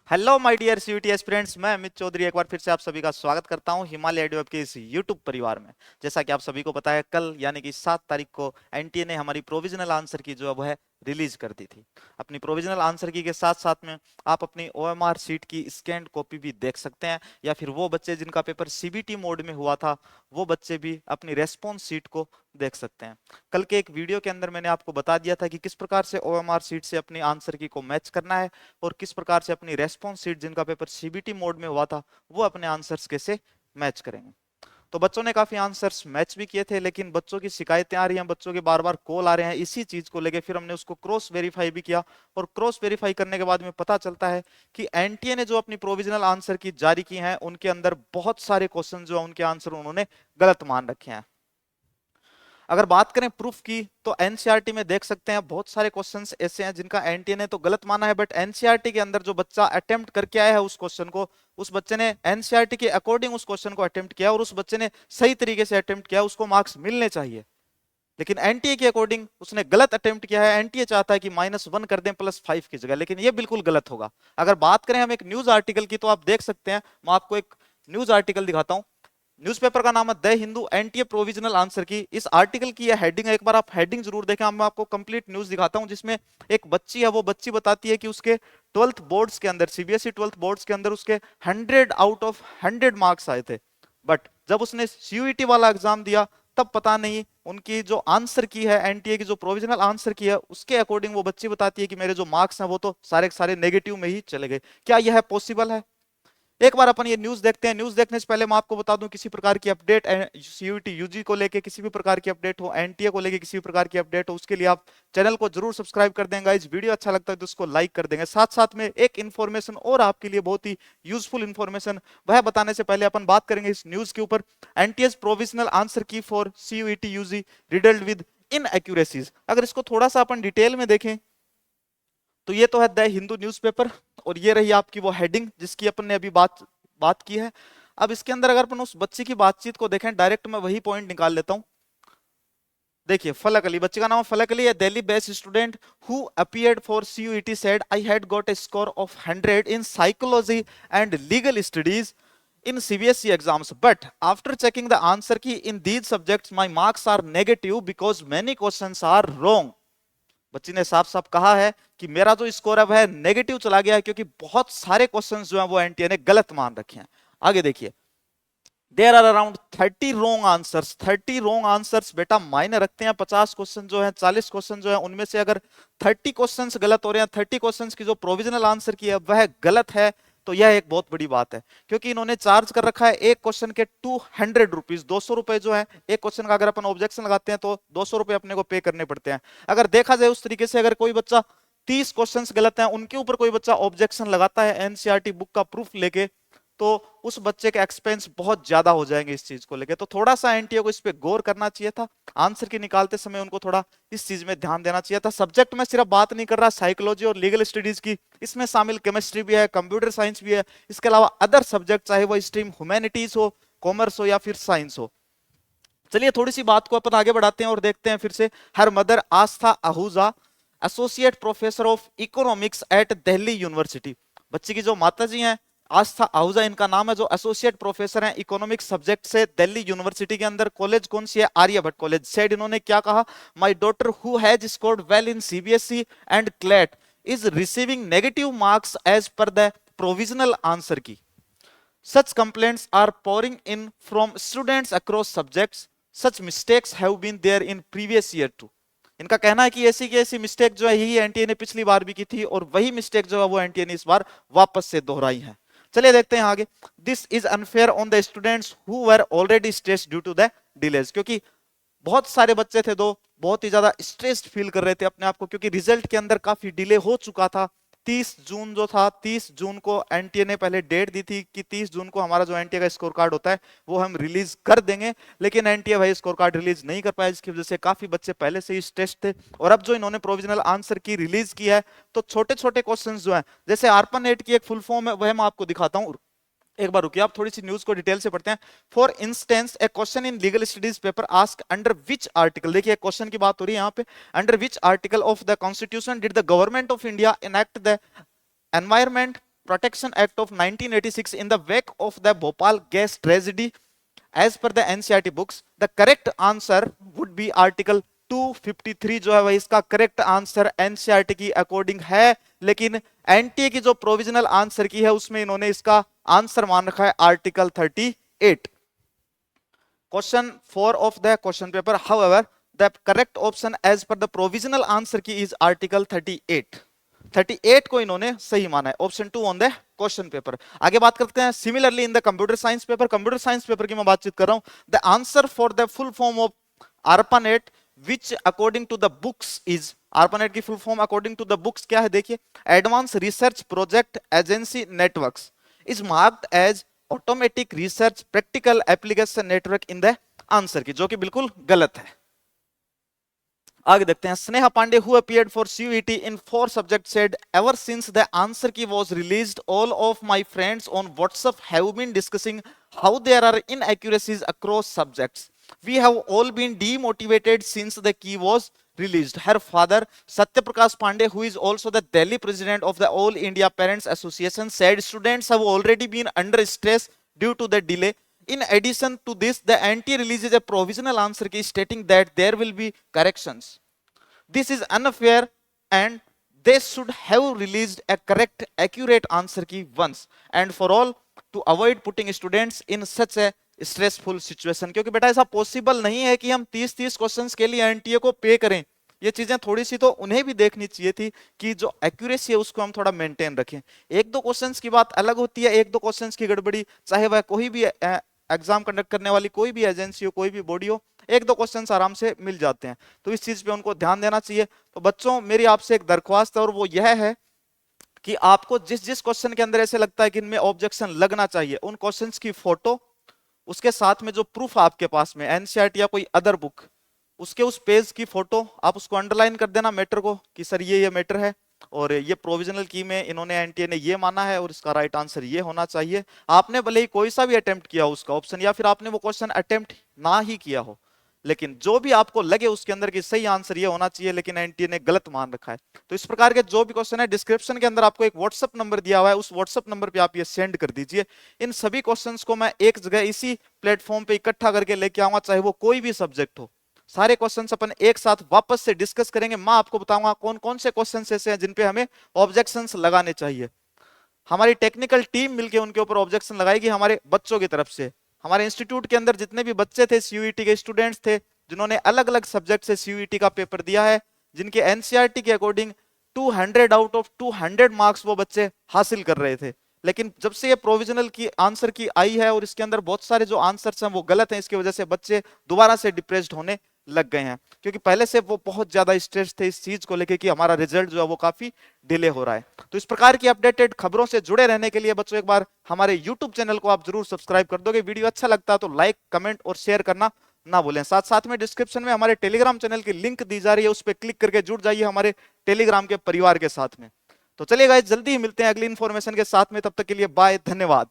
Hello my dear CUT aspirants, मैं अमित चौधरी एक बार फिर से आप सभी का स्वागत करता हूं हिमालय एडवेब के इस यूट्यूब परिवार में। जैसा कि आप सभी को पता है, कल यानी कि 7 तारीख को एनटीए ने हमारी प्रोविजनल आंसर की जो है वह रिलीज कर दी थी। अपनी प्रोविजनल आंसर की के साथ साथ में आप अपनी ओएमआर सीट की स्कैन्ड कॉपी भी देख सकते हैं, या फिर वो बच्चे जिनका पेपर सीबीटी मोड में हुआ था वो बच्चे भी अपनी रेस्पॉन्स सीट को देख सकते हैं। कल के एक वीडियो के अंदर मैंने आपको बता दिया था कि किस प्रकार से ओएमआर सीट से अपनी आंसर की को मैच करना है और किस प्रकार से अपनी रेस्पॉन्स सीट जिनका पेपर सीबीटी मोड में हुआ था वो अपने आंसर्स कैसे मैच करेंगे। तो बच्चों ने काफी आंसर्स मैच भी किए थे, लेकिन बच्चों की शिकायतें आ रही हैं, बच्चों के बार बार कॉल आ रहे हैं इसी चीज को लेके। फिर हमने उसको क्रॉस वेरीफाई भी किया और क्रॉस वेरीफाई करने के बाद में पता चलता है कि एनटीए ने जो अपनी प्रोविजनल आंसर की जारी की है उनके अंदर बहुत सारे क्वेश्चन जो है उनके आंसर उन्होंने गलत मान रखे हैं। अगर बात करें प्रूफ की तो एनसीईआरटी में देख सकते हैं बहुत सारे क्वेश्चंस ऐसे हैं जिनका एनटीए ने तो गलत माना है, बट एनसीईआरटी के अंदर जो बच्चा अटेम्प्ट करके आया है उस क्वेश्चन को, उस बच्चे ने एनसीईआरटी के अकॉर्डिंग उस क्वेश्चन को अटेम्प्ट किया और उस बच्चे ने सही तरीके से अटेम्प्ट किया, उसको मार्क्स मिलने चाहिए। लेकिन एनटीए के अकॉर्डिंग उसने गलत अटेम्प्ट किया है। एनटीए चाहता है कि -1 कर दें +5 की जगह, लेकिन ये बिल्कुल गलत होगा। अगर बात करें हम एक न्यूज आर्टिकल की तो आप देख सकते हैं, मैं आपको एक न्यूज आर्टिकल दिखाता हूं। न्यूज़पेपर का नाम है the Hindu, NTA provisional answer की। इस आर्टिकल की यह हेडिंग है, एक बार आप हेडिंग जरूर देखें। मैं आपको कंप्लीट न्यूज दिखाता हूं जिसमें एक बच्ची है, वो बच्ची बताती है कि उसके 12th बोर्ड्स के अंदर, सीबीएसई 12th बोर्ड्स के अंदर उसके 100 आउट ऑफ 100 मार्क्स आए थे, बट जब उसने सीयूईटी वाला एग्जाम दिया तब पता नहीं उनकी जो आंसर की है, एनटीए की जो प्रोविजनल आंसर की है उसके अकॉर्डिंग वो बच्ची बताती है कि मेरे जो मार्क्स हैं वो तो सारे सारे नेगेटिव में ही चले गए। क्या यह पॉसिबल है? एक बार अपन ये न्यूज देखते हैं। न्यूज देखने से पहले मैं आपको बता दूं, किसी प्रकार की अपडेट सीयूटी यूजी को लेके किसी भी प्रकार की अपडेट हो, एनटीए को लेके किसी भी प्रकार की अपडेट हो, उसके लिए आप चैनल को जरूर सब्सक्राइब कर देंगे। इस वीडियो अच्छा लगता है तो उसको लाइक कर देंगे। साथ साथ में एक इन्फॉर्मेशन और आपके लिए, बहुत ही यूजफुल इन्फॉर्मेशन, वह बताने से पहले अपन बात करेंगे इस न्यूज के ऊपर। NTS provisional answer key for CUET UG riddled with inaccuracies. अगर इसको थोड़ा सा अपन डिटेल में देखें तो ये तो है द हिंदू न्यूज़पेपर, और ये रही आपकी वो हेडिंग जिसकी अपन ने अभी बात बात की है। अब इसके अंदर अगर अपन उस बच्चे की बातचीत को देखें, डायरेक्ट मैं वही पॉइंट निकाल लेता हूं। देखिए, फलक अली, बच्चे का नाम फलक अली है, Delhi based student who appeared for CUET said I had got a score of 100 in psychology and legal studies in CBSE exams, but after checking the answer key in these subjects my marks are negative because many questions are wrong। बच्ची ने साफ साफ कहा है कि मेरा जो score है वह नेगेटिव चला गया है क्योंकि बहुत सारे क्वेश्चंस जो हैं वो एनटीए ने गलत मान रखे हैं। आगे देखिए, there are around 30 wrong answers. 30 wrong answers बेटा मायने रखते हैं। 50 क्वेश्चन जो है, 40 क्वेश्चन जो है, उनमें से अगर 30 क्वेश्चंस गलत हो रहे हैं, 30 क्वेश्चंस की जो प्रोविजनल आंसर की है वह गलत है, तो यह एक बहुत बड़ी बात है। क्योंकि इन्होंने चार्ज कर रखा है एक क्वेश्चन के 200 रुपीज, 200 रुपए जो है एक क्वेश्चन का। अगर अपन ऑब्जेक्शन लगाते हैं तो 200 रुपए अपने को पे करने पड़ते हैं। अगर देखा जाए उस तरीके से, अगर कोई बच्चा 30 क्वेश्चंस गलत है उनके ऊपर कोई बच्चा ऑब्जेक्शन लगाता है एनसीईआरटी बुक का प्रूफ लेके, तो उस बच्चे के एक्सपेंस बहुत ज्यादा हो जाएंगे इस चीज को लेके। तो थोड़ा सा एनटीए को इस पे गौर करना चाहिए था। आंसर की निकालते समय उनको थोड़ा इस चीज में ध्यान देना चाहिए था। सब्जेक्ट में सिर्फ बात नहीं कर रहा साइकोलॉजी और लीगल स्टडीज की, इसमें शामिल केमिस्ट्री भी है, कंप्यूटर साइंस भी है, इसके अलावा अदर सब्जेक्ट, चाहे वो स्ट्रीम ह्यूमैनिटीज हो, कॉमर्स हो या फिर साइंस हो। चलिए थोड़ी सी बात को अपन आगे बढ़ाते हैं और देखते हैं फिर से। Her mother Aastha Ahuja, associate professor of economics eight Delhi university. बच्ची की जो माता जी हैं आस्था आहूजा इनका नाम है, जो एसोसिएट प्रोफेसर हैं इकोनॉमिक्स सब्जेक्ट से दिल्ली यूनिवर्सिटी के अंदर। कॉलेज कौन सी है? आर्यभट्ट कॉलेज। सेड इन्होंने क्या कहा? My daughter who has scored well in CBSE and CLAT is receiving negative marks as per the provisional answer key. Such complaints are pouring in from students across subjects. Such mistakes have been there in previous year too. इनका कहना है कि ऐसी की ऐसी mistake जो है यही एनटीए ने पिछली बार भी की थी और वही मिस्टेक जो है वो एनटीए ने इस बार वापस से दोहराई है। चलिए देखते हैं आगे। This is unfair on the students who were already stressed due to the delays. क्योंकि बहुत सारे बच्चे थे दो, बहुत ही ज्यादा स्ट्रेस्ड फील कर रहे थे अपने आप को, क्योंकि रिजल्ट के अंदर काफी डिले हो चुका था। 30 जून जो था, 30 जून को एनटीए ने पहले डेट दी थी कि 30 जून को हमारा जो एनटीए का स्कोर कार्ड होता है वो हम रिलीज कर देंगे, लेकिन एनटीए भाई स्कोर कार्ड रिलीज नहीं कर पाया, जिसकी वजह से काफी बच्चे पहले से ही स्ट्रेस थे। और अब जो इन्होंने प्रोविजनल आंसर की रिलीज की है तो छोटे छोटे क्वेश्चंस जो हैं, जैसे ARPANET की एक फुल फॉर्म है वह मैं आपको दिखाता हूं। एक बार रुकिए, आप थोड़ी सी न्यूज को डिटेल से पढ़ते हैं। For instance A question in legal studies paper ask under which article. देखिए क्वेश्चन की बात हो रही है यहाँ पे, under which article of the constitution did the government of India enact the environment Protection Act of 1986 in the wake of the Bhopal gas tragedy. As per the NCERT books, the correct answer would be Article 253 जो है वह इसका correct answer NCERT की according है, लेकिन NTA की जो provisional answer की है उसमें इन्होंने इसका आंसर मान रखा है article 38. Question 4 of the question paper. However, the correct option as per the provisional answer key is article 38. 38 को इन्होंने सही माना है. Option 2 on the question paper. आगे बात करते हैं similarly in the computer science paper. Computer science paper की मैं बातचीत कर रहा हूं. The answer for the full form of ARPANET which according to the books is, ARPANET की full form according to the books क्या है देखिए, advance research project agency networks is marked as automatic research practical application network in the answer की, जो कि बिल्कुल गलत है. आगे देखते हैं. Sneha Pandey who appeared for CUET in 4 subject said ever since the answer key was released all of my friends on WhatsApp have been discussing how there are inaccuracies across subjects. We have all been demotivated since the key was released. Her father, Satyaprakash Pandey, who is also the Delhi president of the All India Parents Association, said students have already been under stress due to the delay. In addition to this, the NTA releases a provisional answer key stating that there will be corrections. This is unfair and they should have released a correct, accurate answer key once and for all to avoid putting students in such a stressful situation. क्योंकि बेटा ऐसा possible नहीं है कि हम 30-30 questions के लिए NTA को पे करें. ये चीजें थोड़ी सी तो उन्हें भी देखनी चाहिए थी कि जो एक्यूरेसी है उसको हम थोड़ा मेंटेन रखें. एक दो क्वेश्चंस की बात अलग होती है, एक दो क्वेश्चंस की गड़बड़ी, चाहे वह कोई भी एग्जाम कंडक्ट करने वाली कोई भी एजेंसी हो, कोई भी बॉडी हो, एक दो क्वेश्चंस आराम से मिल जाते हैं. तो इस चीज पे उनको ध्यान देना चाहिए. तो बच्चों मेरी आपसे एक दरख्वास्त है और वो यह है कि आपको जिस जिस क्वेश्चन के अंदर ऐसे लगता है कि इनमें ऑब्जेक्शन लगना चाहिए, उन क्वेश्चंस की फोटो, उसके साथ में जो प्रूफ आपके पास में एनसीईआरटी या कोई अदर बुक, उसके उस पेज की फोटो आप उसको अंडरलाइन कर देना मैटर को कि सर ये मैटर है और ये प्रोविजनल की में इन्होंने एनटीए ने ये माना है और इसका राइट आंसर ये होना चाहिए. आपने भले ही कोई सा भी अटेम्प्ट किया उसका ऑप्शन या फिर आपने वो क्वेश्चन अटेम्प्ट ना ही किया हो, लेकिन जो भी आपको लगे उसके अंदर की सही आंसर ये होना चाहिए, लेकिन एनटीए ने गलत मान रखा है. तो इस प्रकार के जो भी क्वेश्चन है डिस्क्रिप्शन के अंदर आपको एक व्हाट्सएप नंबर दिया हुआ है, उस व्हाट्सएप नंबर पे आप ये सेंड कर दीजिए. इन सभी क्वेश्चंस को मैं एक जगह इसी प्लेटफॉर्म पे इकट्ठा करके लेके आऊंगा, चाहे वो कोई भी सब्जेक्ट हो. सारे क्वेश्चंस अपन एक साथ वापस से डिस्कस करेंगे. मैं आपको बताऊंगा कौन कौन से क्वेश्चंस ऐसे हैं जिन पे हमें ऑब्जेक्शंस लगाने चाहिए. हमारी टेक्निकल टीम मिलकर उनके ऊपर ऑब्जेक्शन लगाएगी हमारे बच्चों की तरफ से. हमारे इंस्टीट्यूट के अंदर जितने भी बच्चे थे, CUET के स्टूडेंट्स थे, जिन्होंने अलग अलग सब्जेक्ट से CUET का पेपर दिया है, जिनके एनसीईआरटी के अकॉर्डिंग 200 आउट ऑफ 200 मार्क्स वो बच्चे हासिल कर रहे थे. लेकिन जब से ये प्रोविजनल की आंसर की आई है और इसके अंदर बहुत सारे जो आंसर्स हैं वो गलत हैं, इसकी वजह से बच्चे दोबारा से डिप्रेस्ड होने लग गए हैं, क्योंकि पहले से वो बहुत ज्यादा स्ट्रेस थे इस चीज को लेके कि हमारा रिजल्ट जो है वो काफी डिले हो रहा है. तो इस प्रकार की अपडेटेड खबरों से जुड़े रहने के लिए बच्चों एक बार हमारे यूट्यूब चैनल को आप जरूर सब्सक्राइब कर दोगे. वीडियो अच्छा लगता है तो लाइक, कमेंट और शेयर करना ना भूलें. साथ साथ में डिस्क्रिप्शन में हमारे टेलीग्राम चैनल की लिंक दी जा रही है, उस पर क्लिक करके जुड़ जाइए हमारे टेलीग्राम के परिवार के साथ में. तो चलिए गाइस, जल्दी ही मिलते हैं अगली इंफॉर्मेशन के साथ में. तब तक के लिए बाय, धन्यवाद.